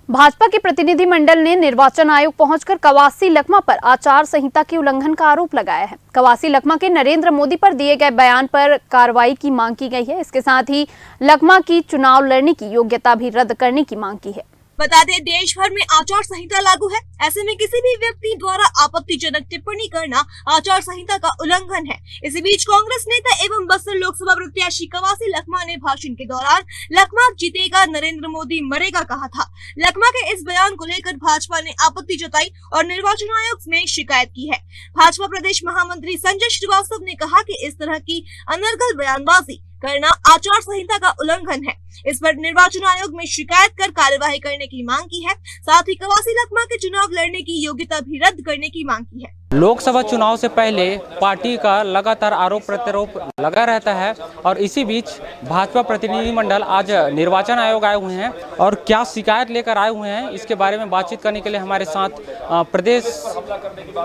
भाजपा के प्रतिनिधि मंडल ने निर्वाचन आयोग पहुंचकर कवासी लखमा पर आचार संहिता के उल्लंघन का आरोप लगाया है। कवासी लखमा के नरेंद्र मोदी पर दिए गए बयान पर कार्रवाई की मांग की गई है। इसके साथ ही लखमा की चुनाव लड़ने की योग्यता भी रद्द करने की मांग की है। बता दें, देश भर में आचार संहिता लागू है। ऐसे में किसी भी व्यक्ति द्वारा आपत्तिजनक टिप्पणी करना आचार संहिता का उल्लंघन है। इसी बीच कांग्रेस नेता एवं बस्तर लोकसभा प्रत्याशी कवासी लखमा ने भाषण के दौरान लखमा जीतेगा, नरेंद्र मोदी मरेगा कहा था। लखमा के इस बयान को लेकर भाजपा ने आपत्ति जताई और निर्वाचन आयोग में शिकायत की है। भाजपा प्रदेश महामंत्री संजय श्रीवास्तव ने कहा कि इस तरह की अनर्गल बयानबाजी करना आचार संहिता का उल्लंघन है। इस पर निर्वाचन आयोग में शिकायत कर कार्यवाही करने की मांग की है। साथ ही कवासी लखमा के चुनाव लड़ने की योग्यता भी रद्द करने की मांग की है। लोकसभा चुनाव से पहले पार्टी का लगातार आरोप प्रत्यारोप लगा रहता है और इसी बीच भाजपा प्रतिनिधिमंडल आज निर्वाचन आयोग आए हुए हैं और क्या शिकायत लेकर आए हुए हैं, इसके बारे में बातचीत करने के लिए हमारे साथ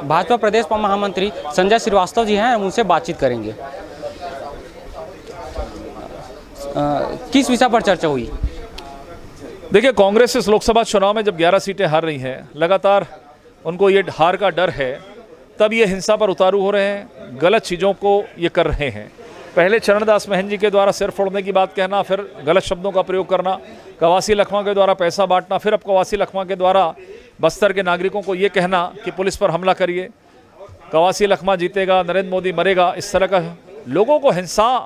भाजपा प्रदेश महामंत्री संजय श्रीवास्तव जी हैं। उनसे बातचीत करेंगे। किस विषय पर चर्चा हुई? देखिए, कांग्रेस इस लोकसभा चुनाव में जब 11 सीटें हार रही हैं, लगातार उनको ये हार का डर है, तब ये हिंसा पर उतारू हो रहे हैं, गलत चीज़ों को ये कर रहे हैं। पहले चरणदास महंत जी के द्वारा सिर फोड़ने की बात कहना, फिर गलत शब्दों का प्रयोग करना, कवासी लखमा के द्वारा पैसा बांटना, फिर अब कवासी लखमा के द्वारा बस्तर के नागरिकों को ये कहना कि पुलिस पर हमला करिए, कवासी लखमा जीतेगा, नरेंद्र मोदी मरेगा। इस तरह का लोगों को हिंसा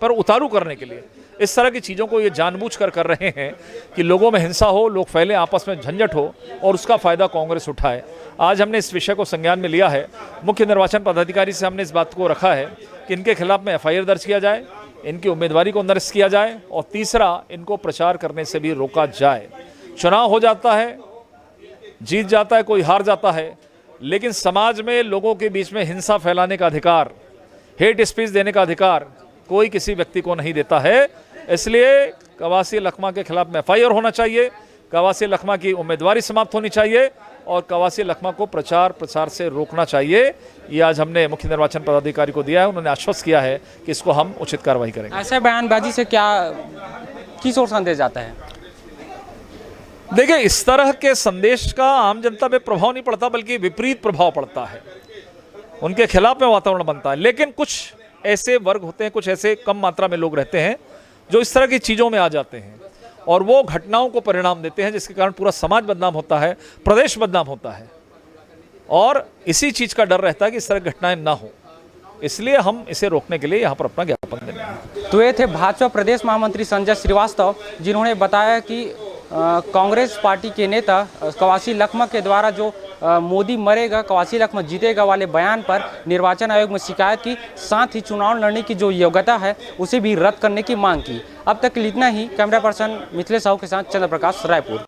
पर उतारू करने के लिए इस तरह की चीज़ों को ये जानबूझकर कर रहे हैं कि लोगों में हिंसा हो, लोग फैले, आपस में झंझट हो और उसका फ़ायदा कांग्रेस उठाए। आज हमने इस विषय को संज्ञान में लिया है। मुख्य निर्वाचन पदाधिकारी से हमने इस बात को रखा है कि इनके खिलाफ में FIR दर्ज किया जाए, इनकी उम्मीदवारी को निरस्त किया जाए और तीसरा, इनको प्रचार करने से भी रोका जाए। चुनाव हो जाता है, जीत जाता है, कोई हार जाता है, लेकिन समाज में लोगों के बीच में हिंसा फैलाने का अधिकार, हेट स्पीच देने का अधिकार कोई किसी व्यक्ति को नहीं देता है। इसलिए कवासी लखमा के खिलाफ में FIR होना चाहिए, कवासी लखमा की उम्मीदवारी समाप्त होनी चाहिए और कवासी लखमा को प्रचार प्रसार से रोकना चाहिए। ये आज हमने मुख्य निर्वाचन पदाधिकारी को दिया है। उन्होंने आश्वस्त किया है कि इसको हम उचित कार्रवाई करेंगे। ऐसे बयानबाजी से क्या किस ओर संदेश जाता है? देखिए, इस तरह के संदेश का आम जनता पे प्रभाव नहीं पड़ता, बल्कि विपरीत प्रभाव पड़ता है, उनके खिलाफ में वातावरण बनता है। लेकिन कुछ ऐसे वर्ग होते हैं, कुछ ऐसे कम मात्रा में लोग रहते हैं जो इस तरह की चीज़ों में आ जाते हैं और वो घटनाओं को परिणाम देते हैं, जिसके कारण पूरा समाज बदनाम होता है, प्रदेश बदनाम होता है और इसी चीज़ का डर रहता है कि इस तरह की घटनाएं ना हो। इसलिए हम इसे रोकने के लिए यहाँ पर अपना ज्ञापन देंगे। तो ये थे भाजपा प्रदेश महामंत्री संजय श्रीवास्तव, जिन्होंने बताया कि कांग्रेस पार्टी के नेता कवासी लखमा के द्वारा जो मोदी मरेगा, कवासी लखमा जीतेगा वाले बयान पर निर्वाचन आयोग में शिकायत की, साथ ही चुनाव लड़ने की जो योग्यता है उसे भी रद्द करने की मांग की। अब तक इतना ही। कैमरा पर्सन मिथिलेश साहू के साथ चंद्र प्रकाश, रायपुर।